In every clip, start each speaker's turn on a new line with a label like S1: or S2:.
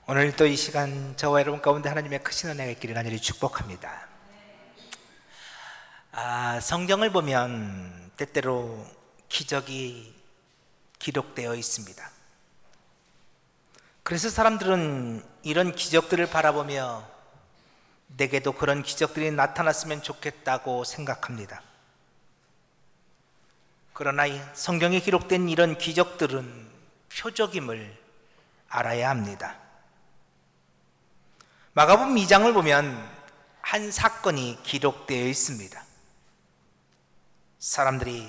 S1: 오늘도 이 시간 저와 여러분 가운데 하나님의 크신 은혜가 있기를 간절히 축복합니다. 성경을 보면 때때로 기적이 기록되어 있습니다. 그래서 사람들은 이런 기적들을 바라보며 내게도 그런 기적들이 나타났으면 좋겠다고 생각합니다. 그러나 성경에 기록된 이런 기적들은 표적임을 알아야 합니다. 마가복음 2장을 보면 한 사건이 기록되어 있습니다. 사람들이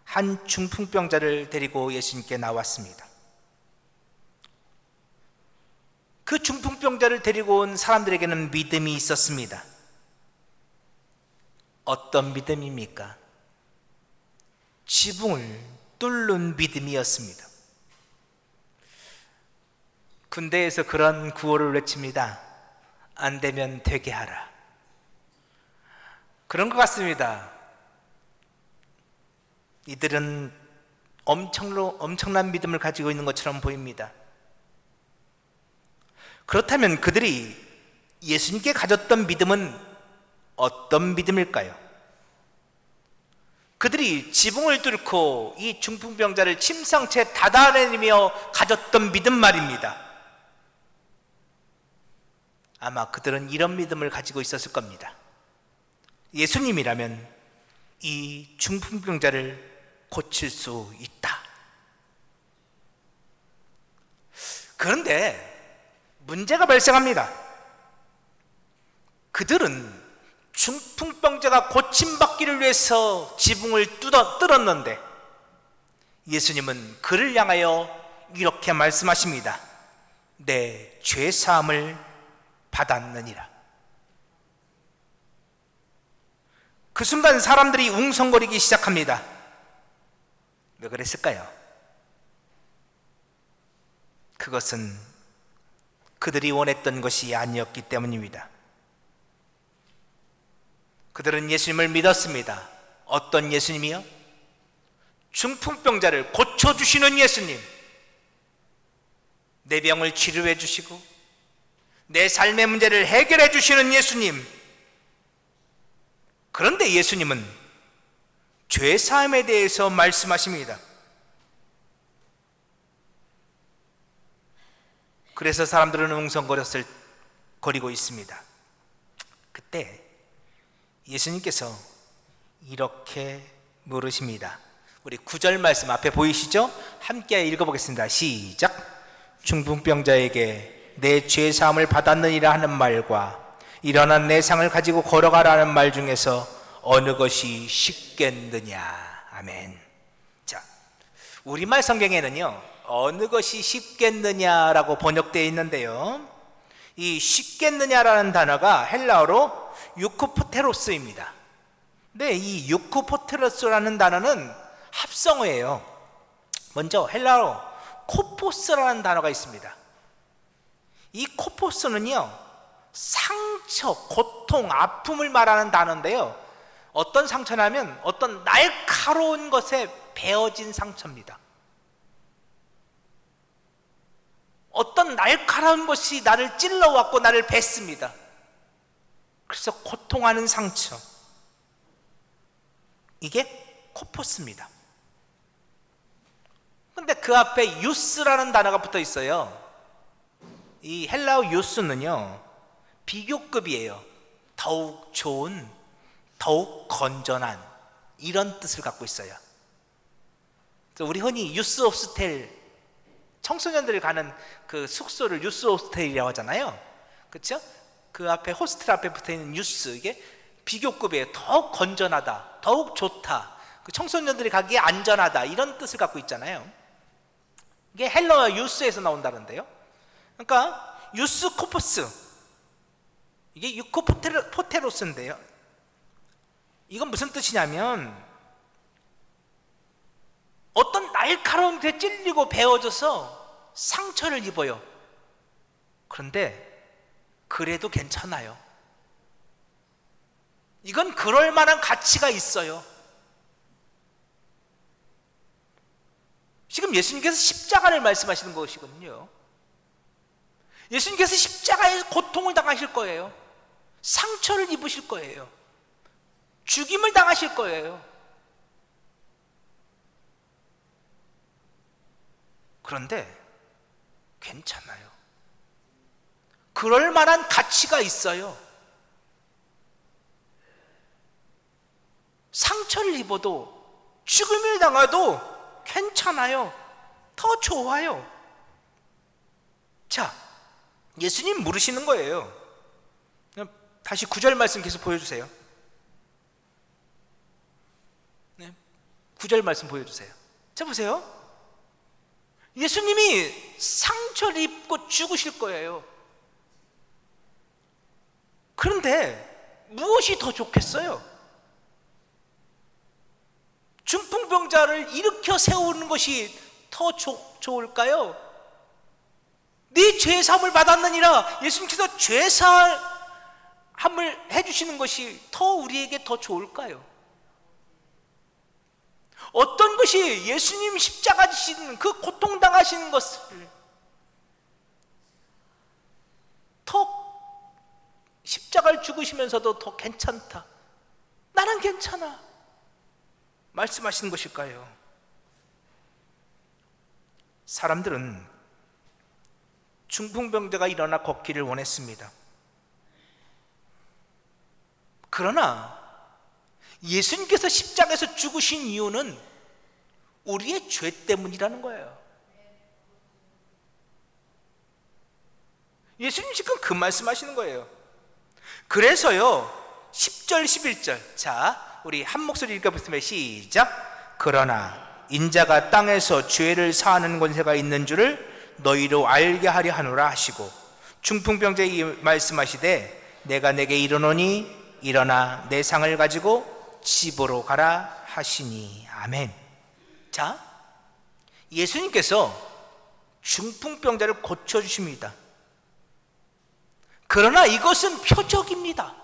S1: 한 중풍병자를 데리고 예수님께 나왔습니다. 그 중풍병자를 데리고 온 사람들에게는 믿음이 있었습니다. 어떤 믿음입니까? 지붕을 뚫는 믿음이었습니다. 군대에서 그런 구호를 외칩니다. 안 되면 되게 하라. 그런 것 같습니다. 이들은 엄청난 믿음을 가지고 있는 것처럼 보입니다. 그렇다면 그들이 예수님께 가졌던 믿음은 어떤 믿음일까요? 그들이 지붕을 뚫고 이 중풍병자를 침상채 닫아내며 가졌던 믿음 말입니다. 아마 그들은 이런 믿음을 가지고 있었을 겁니다. 예수님이라면 이 중풍병자를 고칠 수 있다. 그런데 문제가 발생합니다. 그들은 중풍병자가 고침받기를 위해서 지붕을 뚫었는데 예수님은 그를 향하여 이렇게 말씀하십니다. 내 죄사함을 받았느니라. 그 순간 사람들이 웅성거리기 시작합니다. 왜 그랬을까요? 그것은 그들이 원했던 것이 아니었기 때문입니다. 그들은 예수님을 믿었습니다. 어떤 예수님이요? 중풍병자를 고쳐주시는 예수님, 내 병을 치료해 주시고 내 삶의 문제를 해결해 주시는 예수님. 그런데 예수님은 죄사함에 대해서 말씀하십니다. 그래서 사람들은 웅성거리고 있습니다. 그때 예수님께서 이렇게 물으십니다. 우리 9절 말씀 앞에 보이시죠? 함께 읽어보겠습니다. 시작. 중풍병자에게 내 죄사함을 받았느니라 하는 말과 일어난 내 상을 가지고 걸어가라는 말 중에서 어느 것이 쉽겠느냐. 아멘. 자, 우리말 성경에는요, 어느 것이 쉽겠느냐라고 번역되어 있는데요, 이 쉽겠느냐라는 단어가 헬라어로 유코포테로스입니다. 근데 이 유코포테로스라는 단어는 합성어예요. 먼저 헬라어로 코포스라는 단어가 있습니다. 이 코포스는요, 상처, 고통, 아픔을 말하는 단어인데요, 어떤 상처냐면 어떤 날카로운 것에 베어진 상처입니다. 어떤 날카로운 것이 나를 찔러왔고 나를 뱄습니다. 그래서 고통하는 상처, 이게 코포스입니다. 근데 그 앞에 유스라는 단어가 붙어 있어요. 이 헬라어 유스는요, 비교급이에요. 더욱 좋은, 더욱 건전한, 이런 뜻을 갖고 있어요. 그래서 우리 흔히 유스 호스텔, 청소년들이 가는 그 숙소를 유스 호스텔이라고 하잖아요. 그렇죠? 그 앞에 호스텔 앞에 붙어 있는 유스, 이게 비교급이에요. 더욱 건전하다, 더욱 좋다, 그 청소년들이 가기에 안전하다, 이런 뜻을 갖고 있잖아요. 이게 헬라어 유스에서 나온다는데요. 그러니까 유스 코포스, 이게 유코포테로스인데요, 이건 무슨 뜻이냐면 어떤 날카로운 데 찔리고 베어져서 상처를 입어요. 그런데 그래도 괜찮아요. 이건 그럴 만한 가치가 있어요. 지금 예수님께서 십자가를 말씀하시는 것이거든요. 예수님께서 십자가에 고통을 당하실 거예요. 상처를 입으실 거예요. 죽임을 당하실 거예요. 그런데 괜찮아요. 그럴 만한 가치가 있어요. 상처를 입어도 죽음을 당해도 괜찮아요. 더 좋아요. 자, 예수님 물으시는 거예요. 다시 9절 말씀 계속 보여주세요. 네, 9절 말씀 보여주세요. 자, 보세요. 예수님이 상처를 입고 죽으실 거예요. 그런데 무엇이 더 좋겠어요? 중풍병자를 일으켜 세우는 것이 더 좋을까요? 네 죄사함을 받았느니라 예수님께서 죄사함을 해주시는 것이 더 우리에게 더 좋을까요? 어떤 것이 예수님 십자가 지시는 그 고통당하시는 것을 더 십자가를 죽으시면서도 더 괜찮다, 나는 괜찮아 말씀하시는 것일까요? 사람들은 중풍병자가 일어나 걷기를 원했습니다. 그러나 예수님께서 십자가에서 죽으신 이유는 우리의 죄 때문이라는 거예요. 예수님 지금 그 말씀하시는 거예요. 그래서요 10절 11절 자 우리 한 목소리 읽어보시면 시작. 그러나 인자가 땅에서 죄를 사하는 권세가 있는 줄을 너희로 알게 하려 하노라 하시고 중풍병자에게 말씀하시되 내가 내게 이르노니 일어나 내 상을 가지고 집으로 가라 하시니 아멘. 자, 예수님께서 중풍병자를 고쳐주십니다. 그러나 이것은 표적입니다.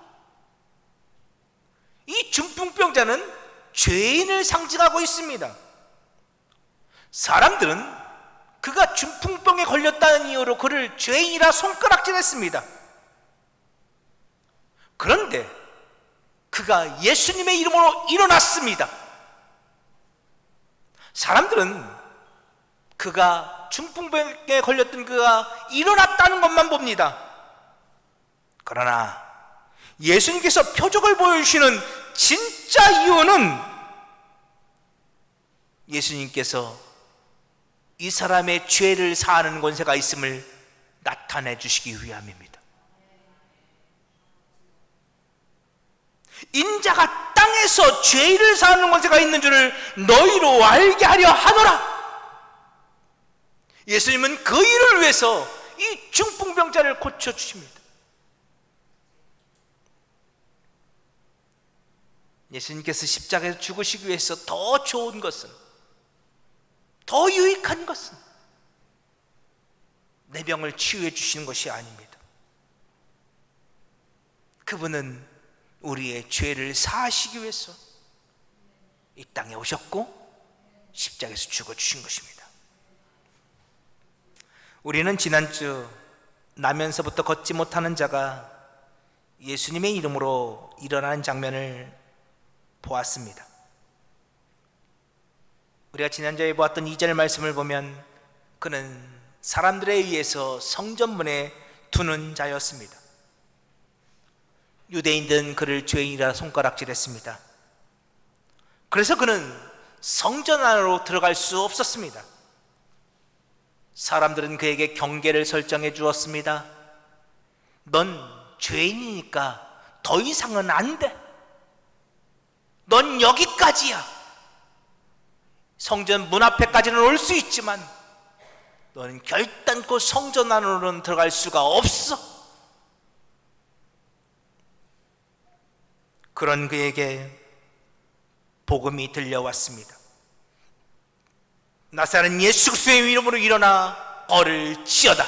S1: 이 중풍병자는 죄인을 상징하고 있습니다. 사람들은 그가 중풍병에 걸렸다는 이유로 그를 죄인이라 손가락질했습니다. 그런데 그가 예수님의 이름으로 일어났습니다. 사람들은 그가 중풍병에 걸렸던 그가 일어났다는 것만 봅니다. 그러나 예수님께서 표적을 보여주시는 진짜 이유는 예수님께서 이 사람의 죄를 사하는 권세가 있음을 나타내 주시기 위함입니다. 인자가 땅에서 죄를 사하는 권세가 있는 줄을 너희로 알게 하려 하노라. 예수님은 그 일을 위해서 이 중풍병자를 고쳐주십니다. 예수님께서 십자가에서 죽으시기 위해서 더 좋은 것은, 더 유익한 것은 내 병을 치유해 주시는 것이 아닙니다. 그분은 우리의 죄를 사하시기 위해서 이 땅에 오셨고 십자가에서 죽어주신 것입니다. 우리는 지난주 나면서부터 걷지 못하는 자가 예수님의 이름으로 일어나는 장면을 보았습니다. 우리가 지난주에 보았던 2절 말씀을 보면 그는 사람들에 의해서 성전문에 두는 자였습니다. 유대인들은 그를 죄인이라 손가락질했습니다. 그래서 그는 성전 안으로 들어갈 수 없었습니다. 사람들은 그에게 경계를 설정해 주었습니다. 넌 죄인이니까 더 이상은 안 돼. 넌 여기까지야. 성전 문 앞에까지는 올 수 있지만 너는 결단코 성전 안으로는 들어갈 수가 없어. 그런 그에게 복음이 들려왔습니다. 나사렛 예수 그리스도의 이름으로 일어나 걸을지어다.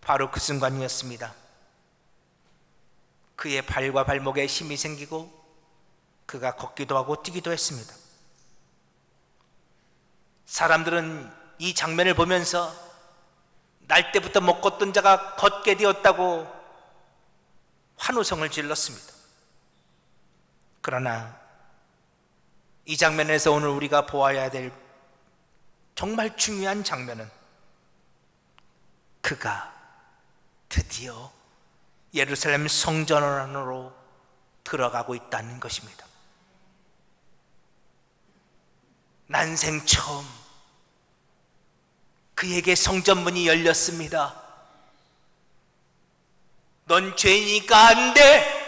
S1: 바로 그 순간이었습니다. 그의 발과 발목에 힘이 생기고 그가 걷기도 하고 뛰기도 했습니다. 사람들은 이 장면을 보면서 날 때부터 못 걷던 자가 걷게 되었다고 환호성을 질렀습니다. 그러나 이 장면에서 오늘 우리가 보아야 될 정말 중요한 장면은 그가 드디어 예루살렘 성전 안으로 들어가고 있다는 것입니다. 난생 처음 그에게 성전문이 열렸습니다. 넌 죄인이니까 안 돼!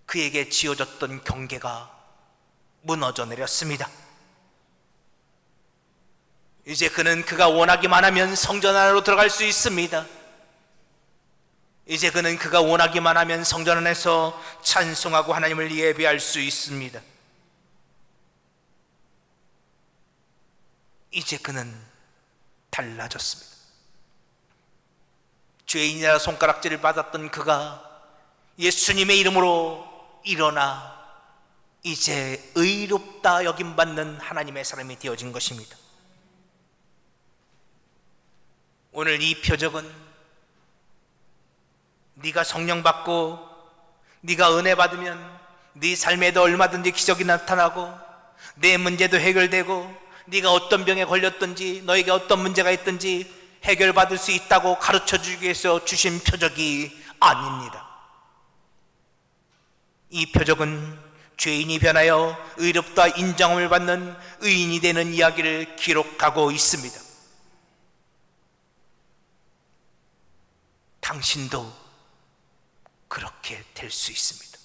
S1: 그에게 지어졌던 경계가 무너져 내렸습니다. 이제 그는 그가 원하기만 하면 성전 안으로 들어갈 수 있습니다. 이제 그는 그가 원하기만 하면 성전 안에서 찬송하고 하나님을 예배할 수 있습니다. 이제 그는 달라졌습니다. 죄인이라 손가락질을 받았던 그가 예수님의 이름으로 일어나 이제 의롭다 여김받는 하나님의 사람이 되어진 것입니다. 오늘 이 표적은 네가 성령 받고 네가 은혜 받으면 네 삶에도 얼마든지 기적이 나타나고 내 문제도 해결되고 네가 어떤 병에 걸렸든지 너에게 어떤 문제가 있든지 해결받을 수 있다고 가르쳐주기 위해서 주신 표적이 아닙니다. 이 표적은 죄인이 변하여 의롭다 인정함을 받는 의인이 되는 이야기를 기록하고 있습니다. 당신도 그렇게 될 수 있습니다.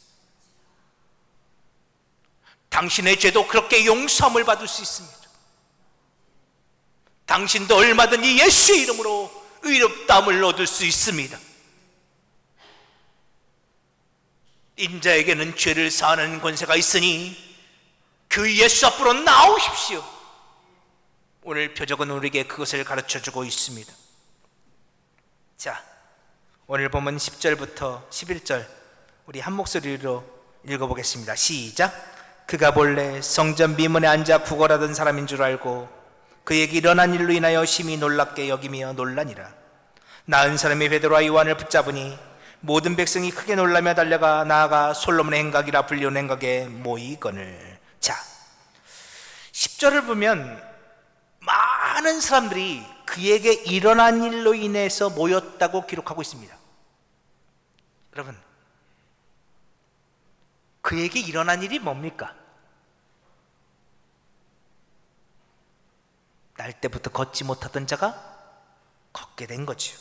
S1: 당신의 죄도 그렇게 용서함을 받을 수 있습니다. 당신도 얼마든지 예수의 이름으로 의롭다함을 얻을 수 있습니다. 인자에게는 죄를 사하는 권세가 있으니 그 예수 앞으로 나오십시오. 오늘 표적은 우리에게 그것을 가르쳐주고 있습니다. 자, 오늘 본문 10절부터 11절 우리 한 목소리로 읽어보겠습니다. 시작. 그가 본래 성전 미문에 앉아 구걸하던 사람인 줄 알고 그에게 일어난 일로 인하여 심히 놀랍게 여기며 놀라니라. 나은 사람이 베드로와 요한을 붙잡으니 모든 백성이 크게 놀라며 달려가 나아가 솔로몬의 행각이라 불리는 행각에 모이거늘. 자, 10절을 보면 많은 사람들이 그에게 일어난 일로 인해서 모였다고 기록하고 있습니다. 여러분, 그에게 일어난 일이 뭡니까? 날 때부터 걷지 못하던 자가 걷게 된 거죠.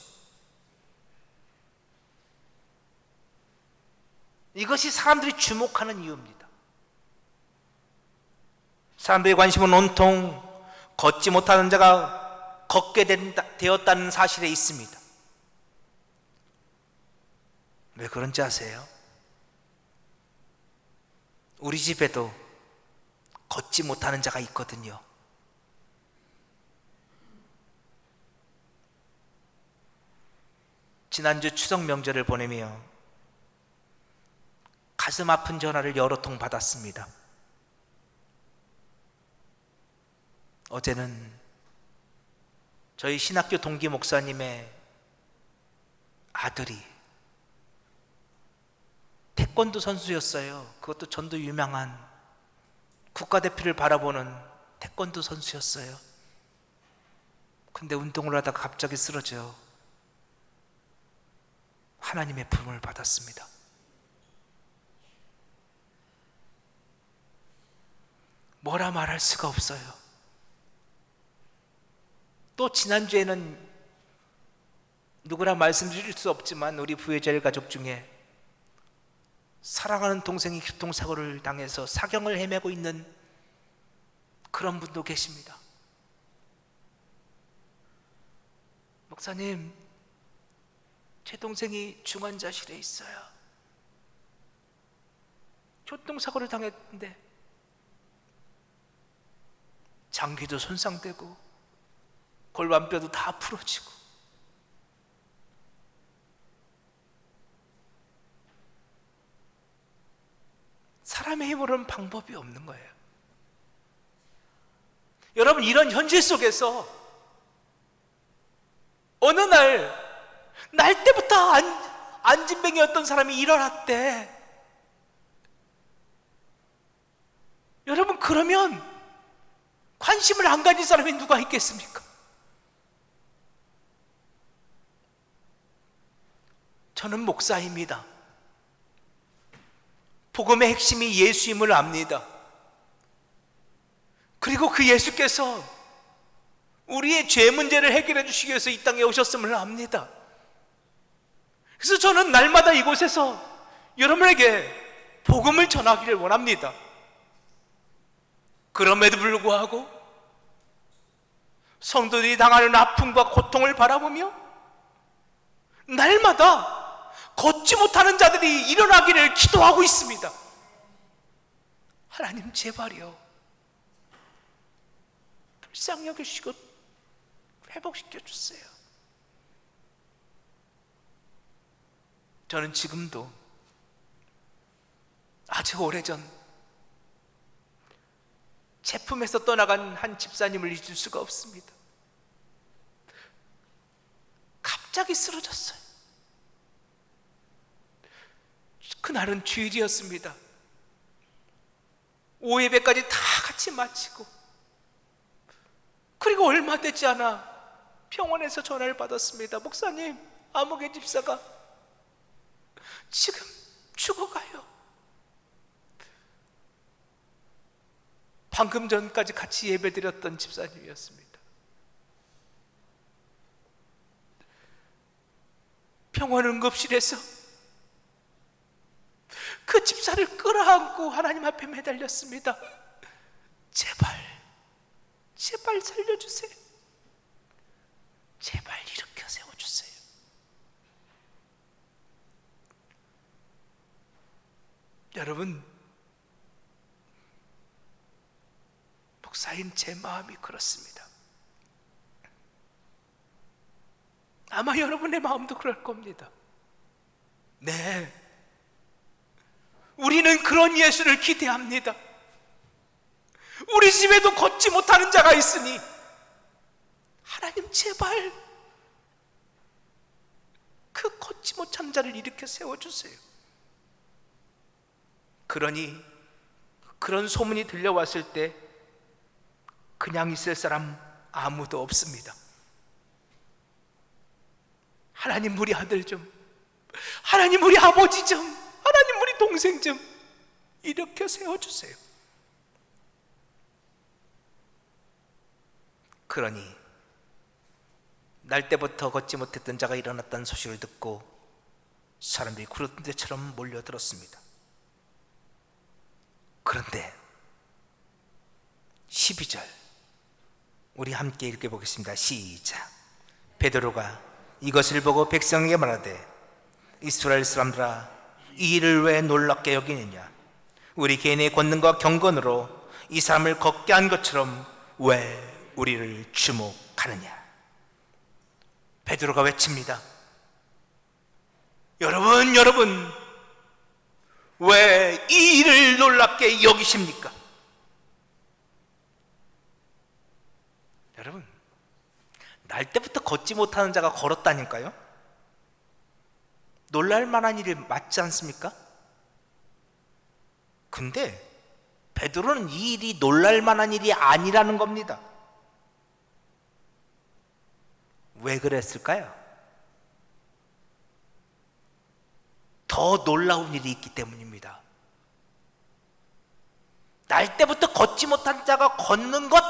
S1: 이것이 사람들이 주목하는 이유입니다. 사람들의 관심은 온통 걷지 못하는 자가 걷게 되었다는 사실에 있습니다. 왜 그런지 아세요? 우리 집에도 걷지 못하는 자가 있거든요. 지난주 추석 명절을 보내며 가슴 아픈 전화를 여러 통 받았습니다. 어제는 저희 신학교 동기 목사님의 아들이 태권도 선수였어요. 그것도 전도 유명한 국가대표를 바라보는 태권도 선수였어요. 근데 운동을 하다가 갑자기 쓰러져 하나님의 부름을 받았습니다. 뭐라 말할 수가 없어요. 또 지난주에는 누구나 말씀드릴 수 없지만 우리 부혜자일 가족 중에 사랑하는 동생이 교통사고를 당해서 사경을 헤매고 있는 그런 분도 계십니다. 목사님, 제 동생이 중환자실에 있어요. 교통사고를 당했는데 장기도 손상되고 골반뼈도 다 부러지고 사람의 힘으로는 방법이 없는 거예요. 여러분, 이런 현실 속에서 어느 날 때부터 안진뱅이였던 사람이 일어났대. 여러분, 그러면 관심을 안 가진 사람이 누가 있겠습니까? 저는 목사입니다. 복음의 핵심이 예수임을 압니다. 그리고 그 예수께서 우리의 죄 문제를 해결해 주시기 위해서 이 땅에 오셨음을 압니다. 그래서 저는 날마다 이곳에서 여러분에게 복음을 전하기를 원합니다. 그럼에도 불구하고 성도들이 당하는 아픔과 고통을 바라보며 날마다 걷지 못하는 자들이 일어나기를 기도하고 있습니다. 하나님, 제발요, 불쌍히 여기시고 회복시켜 주세요. 저는 지금도 아주 오래전 제품에서 떠나간 한 집사님을 잊을 수가 없습니다. 갑자기 쓰러졌어요. 그날은 주일이었습니다. 오예배까지 다 같이 마치고, 그리고 얼마 되지 않아 병원에서 전화를 받았습니다. 목사님, 아무개 집사가 지금 죽어가요. 방금 전까지 같이 예배드렸던 집사님이었습니다. 병원 응급실에서 그 집사를 끌어안고 하나님 앞에 매달렸습니다. 제발 살려주세요. 제발 일으켜 세워주세요. 여러분, 목사인 제 마음이 그렇습니다. 아마 여러분의 마음도 그럴 겁니다. 네, 우리는 그런 예수를 기대합니다. 우리 집에도 걷지 못하는 자가 있으니 하나님, 제발 그 걷지 못한 자를 일으켜 세워주세요. 그러니 그런 소문이 들려왔을 때 그냥 있을 사람 아무도 없습니다. 하나님, 우리 아들 좀, 하나님, 우리 아버지 좀, 하나님, 우리 동생 좀 일으켜 세워주세요. 그러니 날 때부터 걷지 못했던 자가 일어났다는 소식을 듣고 사람들이 구름대처럼 몰려들었습니다. 그런데 12절 우리 함께 읽어보겠습니다. 시작. 베드로가 이것을 보고 백성에게 말하되, 이스라엘 사람들아, 이 일을 왜 놀랍게 여기느냐? 우리 개인의 권능과 경건으로 이 사람을 걷게 한 것처럼 왜 우리를 주목하느냐? 베드로가 외칩니다. 여러분, 왜 이 일을 놀랍게 여기십니까? 여러분, 날 때부터 걷지 못하는 자가 걸었다니까요? 놀랄 만한 일이 맞지 않습니까? 근데 베드로는 이 일이 놀랄 만한 일이 아니라는 겁니다. 왜 그랬을까요? 더 놀라운 일이 있기 때문입니다. 날 때부터 걷지 못한 자가 걷는 것,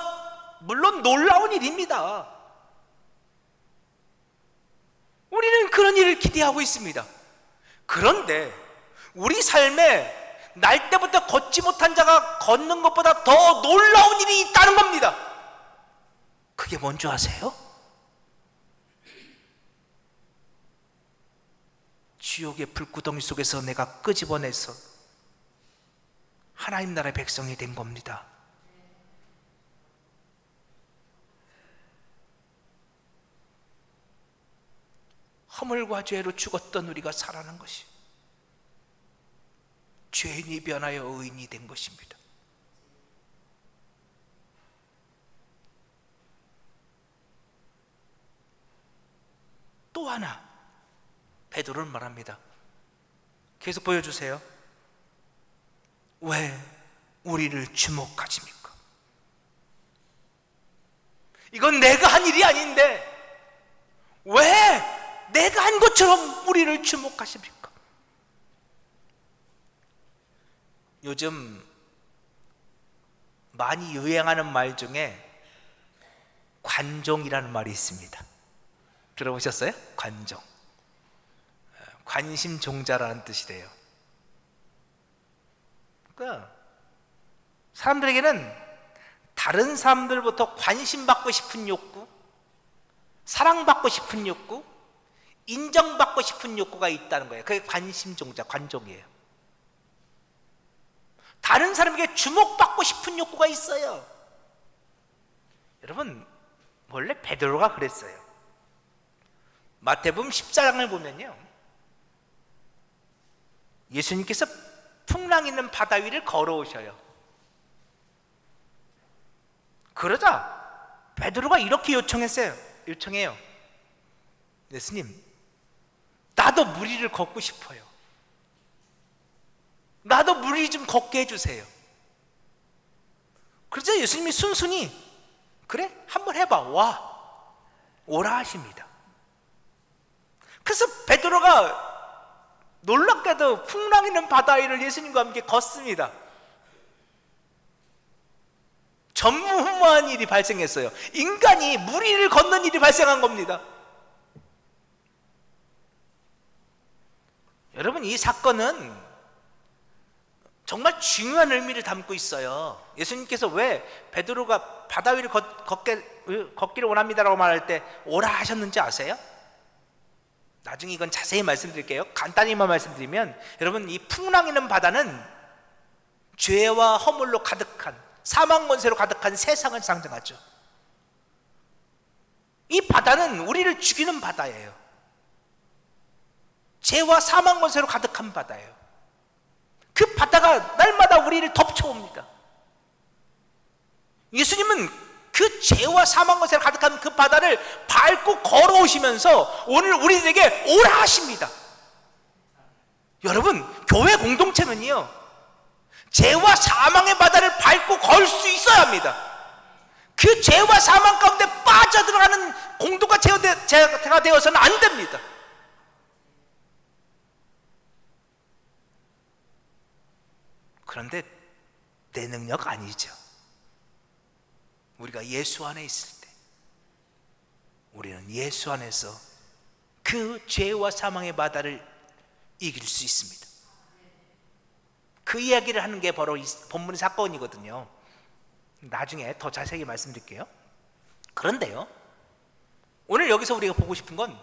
S1: 물론 놀라운 일입니다. 우리는 그런 일을 기대하고 있습니다. 그런데 우리 삶에 날 때부터 걷지 못한 자가 걷는 것보다 더 놀라운 일이 있다는 겁니다. 그게 뭔지 아세요? 지옥의 불구덩이 속에서 내가 끄집어내서 하나님 나라의 백성이 된 겁니다. 허물과 죄로 죽었던 우리가 살아난 것이, 죄인이 변하여 의인이 된 것입니다. 하나 베드로는 말합니다. 계속 보여주세요. 왜 우리를 주목하십니까? 이건 내가 한 일이 아닌데 왜 내가 한 것처럼 우리를 주목하십니까? 요즘 많이 유행하는 말 중에 관종이라는 말이 있습니다. 들어보셨어요? 관종. 관심종자라는 뜻이래요. 그러니까 사람들에게는 다른 사람들부터 관심받고 싶은 욕구, 사랑받고 싶은 욕구, 인정받고 싶은 욕구가 있다는 거예요. 그게 관심종자, 관종이에요. 다른 사람에게 주목받고 싶은 욕구가 있어요. 여러분, 원래 베드로가 그랬어요. 마태복음 14장을 보면요, 예수님께서 풍랑 있는 바다 위를 걸어오셔요. 그러자 베드로가 이렇게 요청해요. 예수님, 나도 물 위를 걷고 싶어요. 나도 물 위 좀 걷게 해주세요. 그러자 예수님이 순순히 그래? 한번 해봐. 오라 하십니다. 그래서 베드로가 놀랍게도 풍랑 있는 바다 위를 예수님과 함께 걷습니다. 전무후무한 일이 발생했어요. 인간이 물 위를 걷는 일이 발생한 겁니다. 여러분, 이 사건은 정말 중요한 의미를 담고 있어요. 예수님께서 왜 베드로가 바다 위를 걷기를 원합니다라고 말할 때 오라 하셨는지 아세요? 나중에 이건 자세히 말씀드릴게요. 간단히만 말씀드리면, 여러분, 이 풍랑 있는 바다는 죄와 허물로 가득한, 사망 권세로 가득한 세상을 상징하죠. 이 바다는 우리를 죽이는 바다예요. 죄와 사망 권세로 가득한 바다예요. 그 바다가 날마다 우리를 덮쳐옵니다. 예수님은 그 죄와 사망 권세로 가득한 그 바다를 밟고 걸어오시면서 오늘 우리에게 오라 하십니다. 여러분, 교회 공동체는요, 죄와 사망의 바다를 밟고 걸 수 있어야 합니다. 그 죄와 사망 가운데 빠져들어가는 공동체가 되어서는 안 됩니다. 그런데 내 능력 아니죠. 우리가 예수 안에 있을 때 우리는 예수 안에서 그 죄와 사망의 바다를 이길 수 있습니다. 그 이야기를 하는 게 바로 이 본문의 사건이거든요. 나중에 더 자세히 말씀드릴게요. 그런데요, 오늘 여기서 우리가 보고 싶은 건,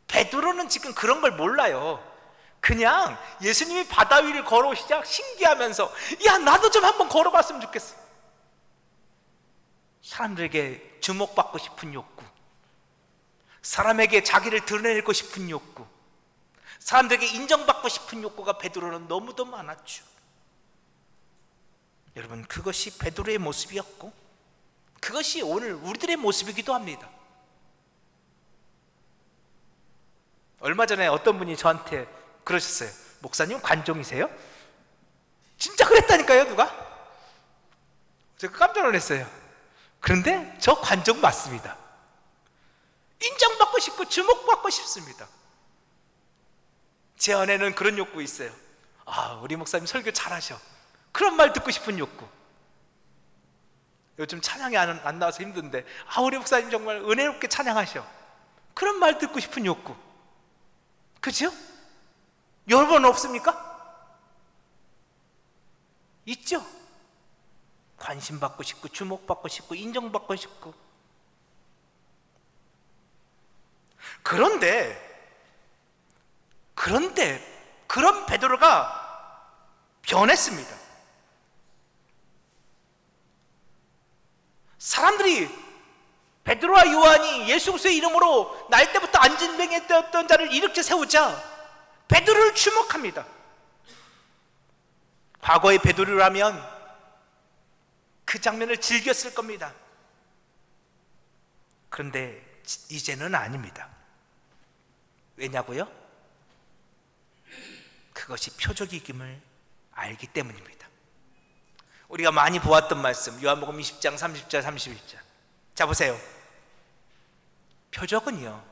S1: 베드로는 지금 그런 걸 몰라요. 그냥 예수님이 바다 위를 걸어오시자 신기하면서, 야, 나도 좀 한번 걸어봤으면 좋겠어. 사람들에게 주목받고 싶은 욕구, 사람에게 자기를 드러내고 싶은 욕구, 사람들에게 인정받고 싶은 욕구가 베드로는 너무도 많았죠. 여러분, 그것이 베드로의 모습이었고 그것이 오늘 우리들의 모습이기도 합니다. 얼마 전에 어떤 분이 저한테 그러셨어요. 목사님, 관종이세요? 진짜 그랬다니까요, 누가? 제가 깜짝 놀랐어요. 그런데 저 관종 맞습니다. 인정받고 싶고 주목받고 싶습니다. 제 안에는 그런 욕구 있어요. 아, 우리 목사님 설교 잘하셔. 그런 말 듣고 싶은 욕구. 요즘 찬양이 안 나와서 힘든데, 아, 우리 목사님 정말 은혜롭게 찬양하셔. 그런 말 듣고 싶은 욕구. 그죠? 여러분 없습니까? 있죠? 관심받고 싶고 주목받고 싶고 인정받고 싶고. 그런데 그런 베드로가 변했습니다. 사람들이 베드로와 요한이 예수 그리스도의 이름으로 날 때부터 안진뱅이였던 자를 일으켜 세우자 베드로를 주목합니다. 과거의 베드로라면 그 장면을 즐겼을 겁니다. 그런데 이제는 아닙니다. 왜냐고요? 그것이 표적이김을 알기 때문입니다. 우리가 많이 보았던 말씀, 요한복음 20장 30절 31절. 자, 보세요. 표적은요,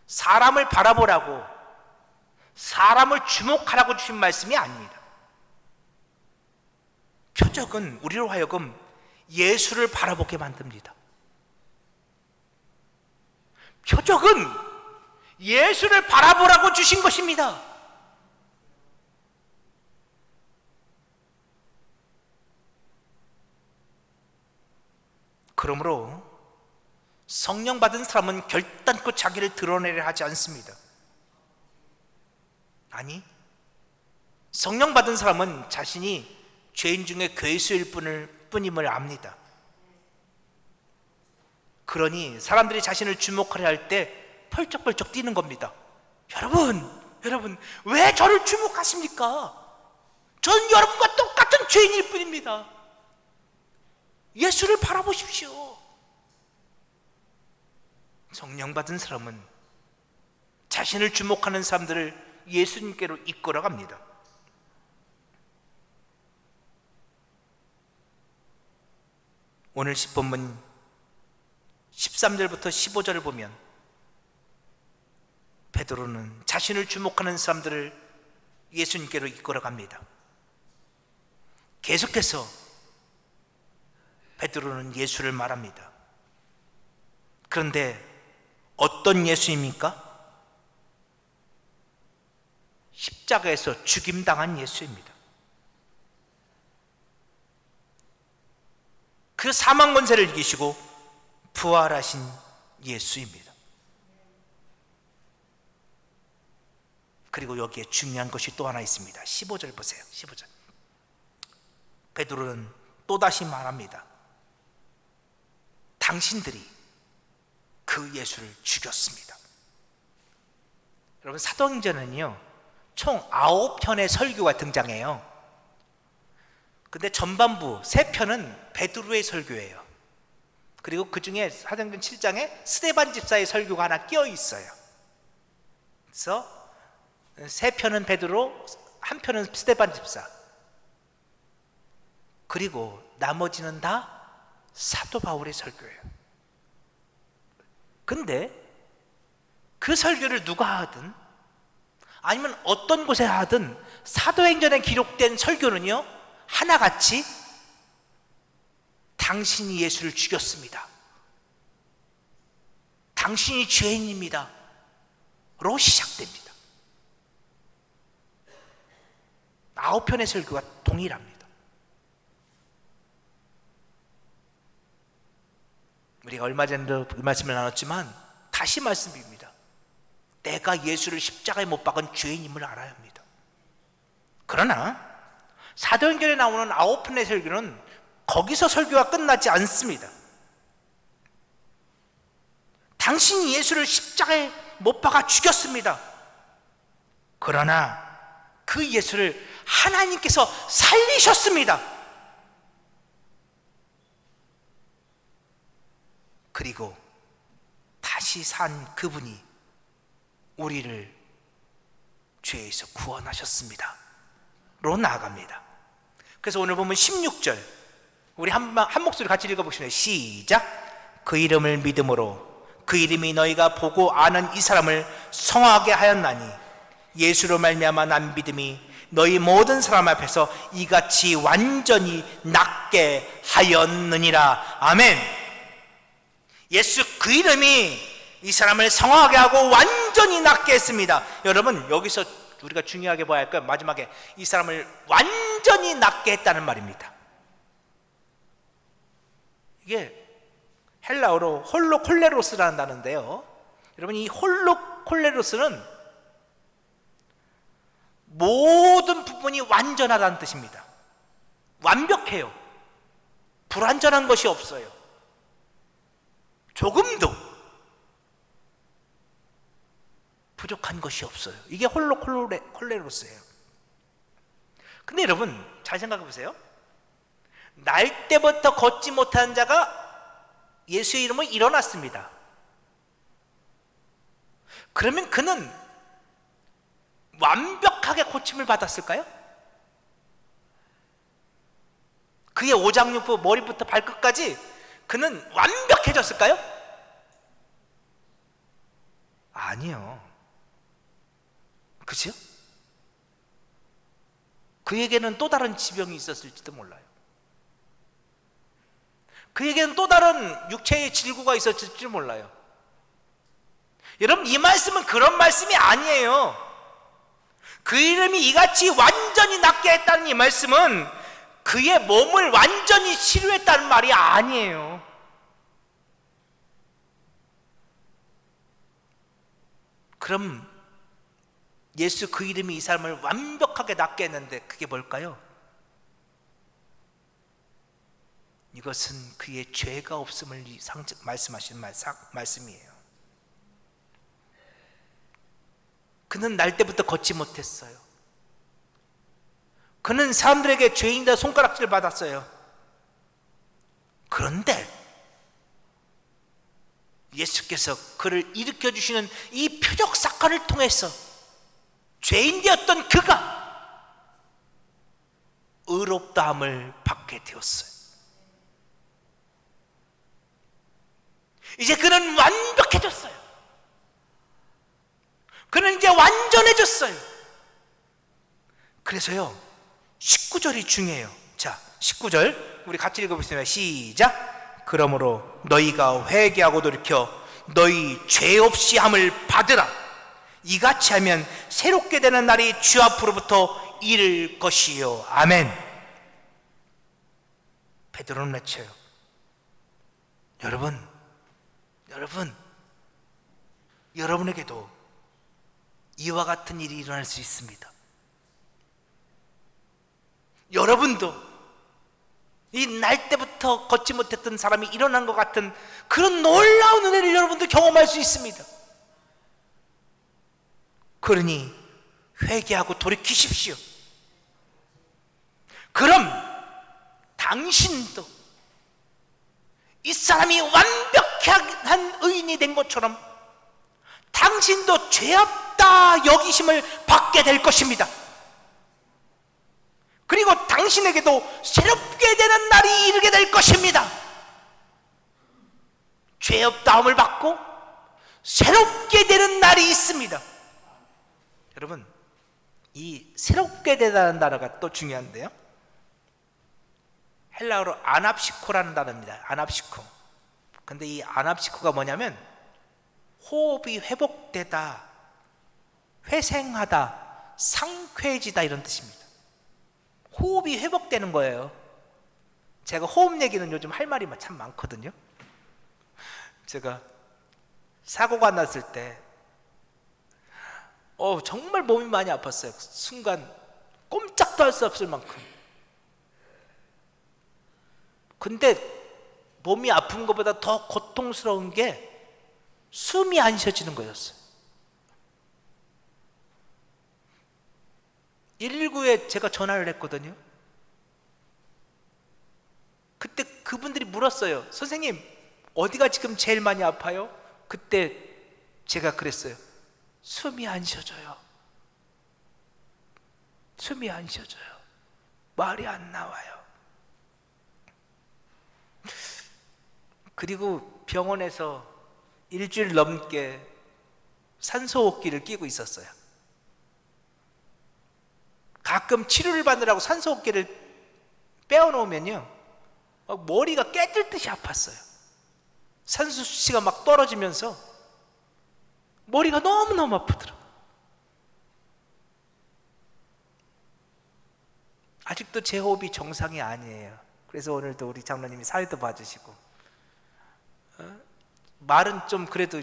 S1: 사람을 바라보라고, 사람을 주목하라고 주신 말씀이 아닙니다. 표적은 우리로 하여금 예수를 바라보게 만듭니다. 표적은 예수를 바라보라고 주신 것입니다. 그러므로 성령 받은 사람은 결단코 자기를 드러내려 하지 않습니다. 아니, 성령 받은 사람은 자신이 죄인 중에 괴수일 뿐임을 압니다. 그러니 사람들이 자신을 주목하려 할 때 펄쩍펄쩍 뛰는 겁니다. 여러분, 왜 저를 주목하십니까? 전 여러분과 똑같은 죄인일 뿐입니다. 예수를 바라보십시오. 성령 받은 사람은 자신을 주목하는 사람들을 예수님께로 이끌어갑니다. 오늘 10본문 13절부터 15절을 보면 베드로는 자신을 주목하는 사람들을 예수님께로 이끌어갑니다. 계속해서 베드로는 예수를 말합니다. 그런데 어떤 예수입니까? 십자가에서 죽임당한 예수입니다. 그 사망 권세를 이기시고 부활하신 예수입니다. 그리고 여기에 중요한 것이 또 하나 있습니다. 15절 보세요. 15절. 베드로는 또다시 말합니다. 당신들이 그 예수를 죽였습니다. 여러분, 사도행전은요, 총 9편의 설교가 등장해요. 근데 전반부 3편은 베드로의 설교예요. 그리고 그 중에 사도행전 7장에 스데반 집사의 설교가 하나 끼어 있어요. 그래서 3편은 베드로, 1편은 스데반 집사. 그리고 나머지는 다 사도 바울의 설교예요. 근데 그 설교를 누가 하든 아니면 어떤 곳에 하든 사도행전에 기록된 설교는요, 하나같이 당신이 예수를 죽였습니다, 당신이 죄인입니다 로 시작됩니다. 9편의 설교가 동일합니다. 우리가 얼마 전에도 그 말씀을 나눴지만 다시 말씀드립니다. 내가 예수를 십자가에 못 박은 죄인임을 알아야 합니다. 그러나 사도행전에 나오는 9편의 설교는 거기서 설교가 끝나지 않습니다. 당신이 예수를 십자가에 못 박아 죽였습니다. 그러나 그 예수를 하나님께서 살리셨습니다. 그리고 다시 산 그분이 우리를 죄에서 구원하셨습니다 로 나아갑니다. 그래서 오늘 보면 16절 우리 한 목소리 같이 읽어보시면 시작. 그 이름을 믿음으로 그 이름이 너희가 보고 아는 이 사람을 성하게 하였나니 예수로 말미암아 난 믿음이 너희 모든 사람 앞에서 이같이 완전히 낫게 하였느니라. 아멘. 예수 그 이름이 이 사람을 성하게 하고 완전히 낫게 했습니다. 여러분, 여기서 우리가 중요하게 봐야 할 건 마지막에 이 사람을 완전히 낫게 했다는 말입니다. 이게 헬라어로 홀로콜레로스라는 단어인데요, 여러분, 이 홀로콜레로스는 모든 부분이 완전하다는 뜻입니다. 완벽해요. 불완전한 것이 없어요. 조금도 부족한 것이 없어요. 이게 홀로콜레로스예요. 근데 여러분, 잘 생각해 보세요. 날 때부터 걷지 못한 자가 예수의 이름으로 일어났습니다. 그러면 그는 완벽하게 고침을 받았을까요? 그의 오장육부 머리부터 발끝까지 그는 완벽해졌을까요? 아니요. 그죠? 그에게는 또 다른 지병이 있었을지도 몰라요. 그에게는 또 다른 육체의 질구가 있었을지 몰라요. 여러분, 이 말씀은 그런 말씀이 아니에요. 그 이름이 이같이 완전히 낫게 했다는 이 말씀은 그의 몸을 완전히 치료했다는 말이 아니에요. 그럼 예수 그 이름이 이 사람을 완벽하게 낫게 했는데 그게 뭘까요? 이것은 그의 죄가 없음을 말씀하시는 말씀이에요. 그는 날 때부터 걷지 못했어요. 그는 사람들에게 죄인이다 손가락질 받았어요. 그런데 예수께서 그를 일으켜 주시는 이 표적 사건을 통해서 죄인 되었던 그가 의롭다함을 받게 되었어요. 이제 그는 완벽해졌어요. 그는 이제 완전해졌어요. 그래서요 19절이 중요해요. 자, 19절 우리 같이 읽어보겠습니다. 시작. 그러므로 너희가 회개하고 돌이켜 너희 죄 없이 함을 받으라. 이같이 하면 새롭게 되는 날이 주 앞으로부터 이를 것이요. 아멘. 베드로는 외쳐요. 여러분에게도 이와 같은 일이 일어날 수 있습니다. 여러분도 이 날 때부터 걷지 못했던 사람이 일어난 것 같은 그런 놀라운 은혜를 여러분도 경험할 수 있습니다. 그러니 회개하고 돌이키십시오. 그럼 당신도 이 사람이 완벽한 의인이 된 것처럼 당신도 죄 없다 여기심을 받게 될 것입니다. 그리고 당신에게도 새롭게 되는 날이 이르게 될 것입니다. 죄 없다함을 받고 새롭게 되는 날이 있습니다. 여러분, 이 새롭게 되다는 단어가 또 중요한데요, 헬라어로 아납시코라는 단어입니다. 아납시코. 근데 이 아납시코가 뭐냐면 호흡이 회복되다, 회생하다, 상쾌해지다 이런 뜻입니다. 호흡이 회복되는 거예요. 제가 호흡 얘기는 요즘 할 말이 참 많거든요. 제가 사고가 났을 때 정말 몸이 많이 아팠어요. 순간 꼼짝도 할 수 없을 만큼. 근데 몸이 아픈 것보다 더 고통스러운 게 숨이 안 쉬어지는 거였어요. 119에 제가 전화를 했거든요. 그때 그분들이 물었어요. 선생님, 어디가 지금 제일 많이 아파요? 그때 제가 그랬어요. 숨이 안 쉬어져요. 숨이 안 쉬어져요. 말이 안 나와요. 그리고 병원에서 일주일 넘게 산소호흡기를 끼고 있었어요. 가끔 치료를 받느라고 산소호흡기를 빼어놓으면요, 머리가 깨질 듯이 아팠어요. 산소 수치가 막 떨어지면서 머리가 너무너무 아프더라고요. 아직도 제 호흡이 정상이 아니에요. 그래서 오늘도 우리 장로님이 사회도 봐주시고, 말은 좀 그래도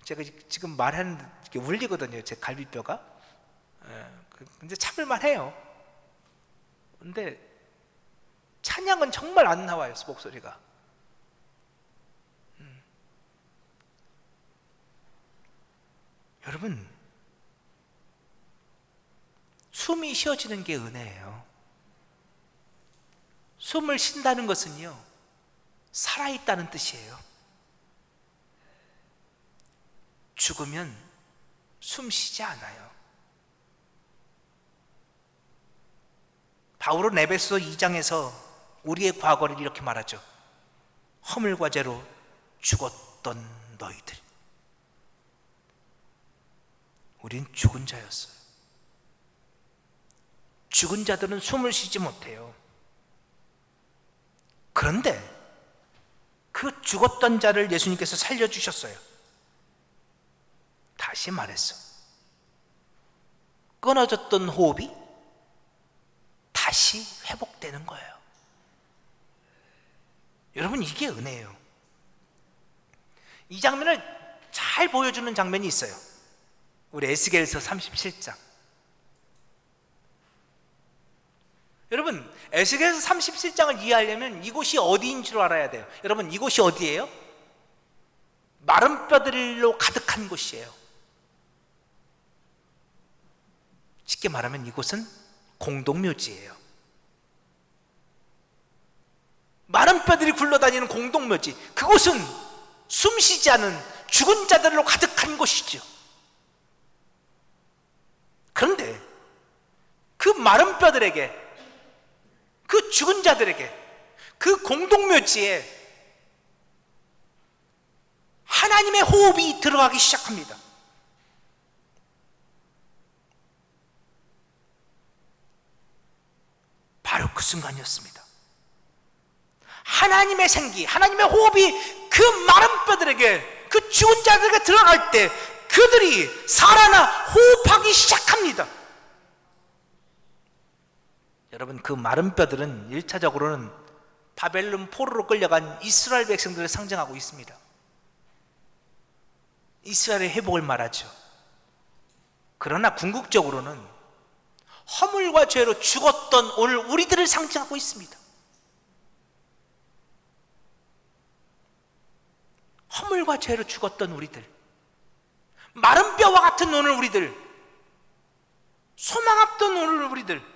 S1: 제가 지금 말하는데 이렇게 울리거든요. 제 갈비뼈가. 근데 참을만 해요. 근데 찬양은 정말 안 나와요, 목소리가. 여러분, 숨이 쉬어지는 게 은혜예요. 숨을 쉰다는 것은요, 살아있다는 뜻이에요. 죽으면 숨 쉬지 않아요. 바울은 에베소 2장에서 우리의 과거를 이렇게 말하죠. 허물과 죄로 죽었던 너희들. 우린 죽은 자였어요. 죽은 자들은 숨을 쉬지 못해요. 그런데 그 죽었던 자를 예수님께서 살려주셨어요. 다시 말했어. 끊어졌던 호흡이 다시 회복되는 거예요. 여러분, 이게 은혜예요. 이 장면을 잘 보여주는 장면이 있어요. 우리 에스겔서 37장. 여러분, 에스겔서 37장을 이해하려면 이곳이 어디인 줄 알아야 돼요. 여러분, 이곳이 어디예요? 마른 뼈들로 가득한 곳이에요. 쉽게 말하면 이곳은 공동묘지예요. 마른 뼈들이 굴러다니는 공동묘지. 그곳은 숨쉬지 않은 죽은 자들로 가득한 곳이죠. 그런데 그 마른 뼈들에게, 그 죽은 자들에게, 그 공동묘지에 하나님의 호흡이 들어가기 시작합니다. 바로 그 순간이었습니다. 하나님의 생기, 하나님의 호흡이 그 마른 뼈들에게, 그 죽은 자들에게 들어갈 때 그들이 살아나 호흡하기 시작합니다. 여러분, 그 마른 뼈들은 1차적으로는 바벨론 포로로 끌려간 이스라엘 백성들을 상징하고 있습니다. 이스라엘의 회복을 말하죠. 그러나 궁극적으로는 허물과 죄로 죽었던 오늘 우리들을 상징하고 있습니다. 허물과 죄로 죽었던 우리들, 마른 뼈와 같은 오늘 우리들, 소망 없던 오늘 우리들.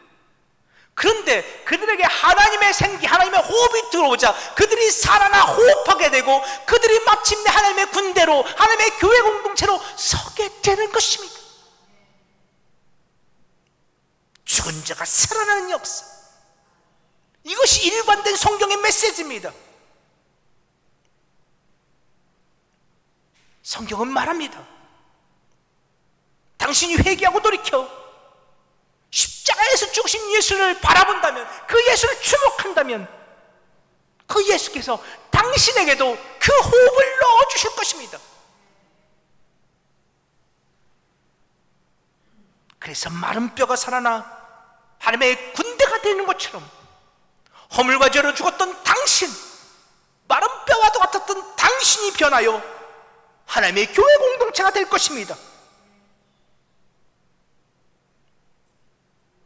S1: 그런데 그들에게 하나님의 생기, 하나님의 호흡이 들어오자 그들이 살아나 호흡하게 되고 그들이 마침내 하나님의 군대로, 하나님의 교회 공동체로 서게 되는 것입니다. 죽은 자가 살아나는 역사, 이것이 일관된 성경의 메시지입니다. 성경은 말합니다. 당신이 회개하고 돌이켜 십자가에서 죽으신 예수를 바라본다면, 그 예수를 주목한다면, 그 예수께서 당신에게도 그 호흡을 넣어주실 것입니다. 그래서 마른 뼈가 살아나 하나님의 군대가 되는 것처럼 허물과 죄로 죽었던 당신, 마른 뼈와도 같았던 당신이 변하여 하나님의 교회 공동체가 될 것입니다.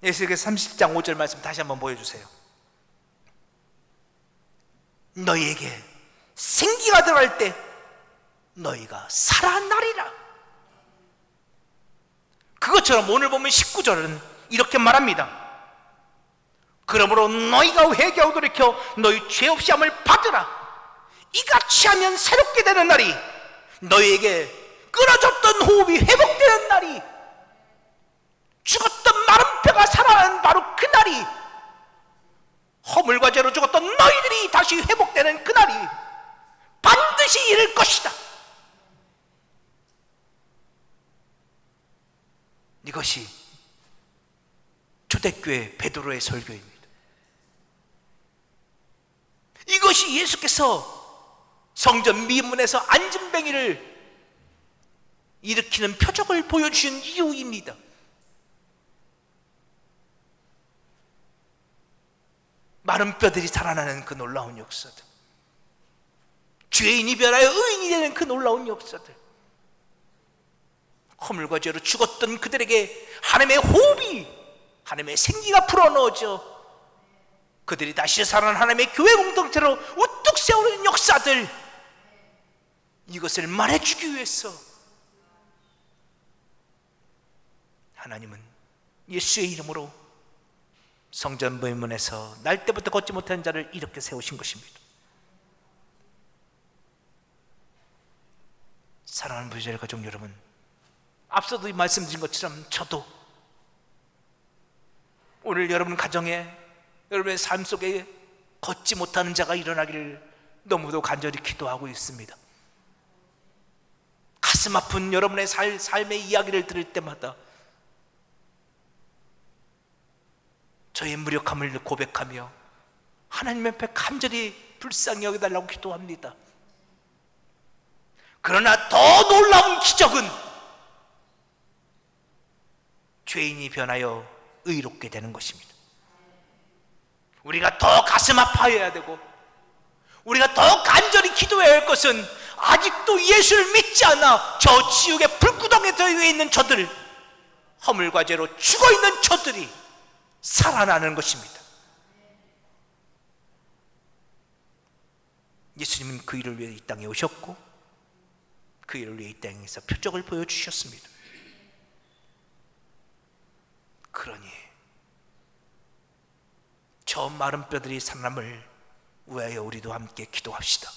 S1: 에스겔 30장 5절 말씀 다시 한번 보여주세요. 너희에게 생기가 들어갈 때 너희가 살아나리라. 그것처럼 오늘 보면 19절은 이렇게 말합니다. 그러므로 너희가 회개하고 돌이켜 너희 죄 없이 함을 받으라. 이같이 하면 새롭게 되는 날이, 너희에게 끊어졌던 호흡이 회복되는 날이, 죽었던 마른 뼈가 살아나는 바로 그 날이, 허물과 죄로 죽었던 너희들이 다시 회복되는 그 날이 반드시 이를 것이다. 이것이 초대교회 베드로의 설교입니다. 이것이 예수께서 성전 미문에서 안진뱅이를 일으키는 표적을 보여주신 이유입니다. 마른 뼈들이 살아나는 그 놀라운 역사들, 죄인이 변하여 의인이 되는 그 놀라운 역사들, 허물과 죄로 죽었던 그들에게 하나님의 호흡이, 하나님의 생기가 불어넣어져 그들이 다시 살아난 하나님의 교회 공동체로 우뚝 세우는 역사들, 이것을 말해주기 위해서 하나님은 예수의 이름으로 성전 문에서 날 때부터 걷지 못한 자를 이렇게 세우신 것입니다. 사랑하는 부자의 가족 여러분, 앞서도 말씀드린 것처럼 저도 오늘 여러분 가정에, 여러분의 삶 속에 걷지 못하는 자가 일어나기를 너무도 간절히 기도하고 있습니다. 가슴 아픈 여러분의 삶의 이야기를 들을 때마다 저의 무력함을 고백하며 하나님 앞에 간절히 불쌍히 여겨달라고 기도합니다. 그러나 더 놀라운 기적은 죄인이 변하여 의롭게 되는 것입니다. 우리가 더 가슴 아파해야 되고, 우리가 더 간절히 기도해야 할 것은 아직도 예수를 믿지 않아 저 지옥의 불구덩이에 들어 있는 저들, 허물과 죄로 죽어있는 저들이 살아나는 것입니다. 예수님은 그 일을 위해 이 땅에 오셨고, 그 일을 위해 이 땅에서 표적을 보여주셨습니다. 그러니 저 마른 뼈들이 살아남을 위하여 우리도 함께 기도합시다.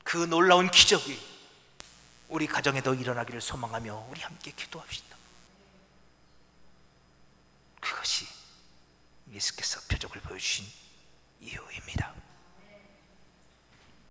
S1: 그 놀라운 기적이 우리 가정에도 일어나기를 소망하며 우리 함께 기도합시다. 그것이 예수께서 표적을 보여주신 이유입니다.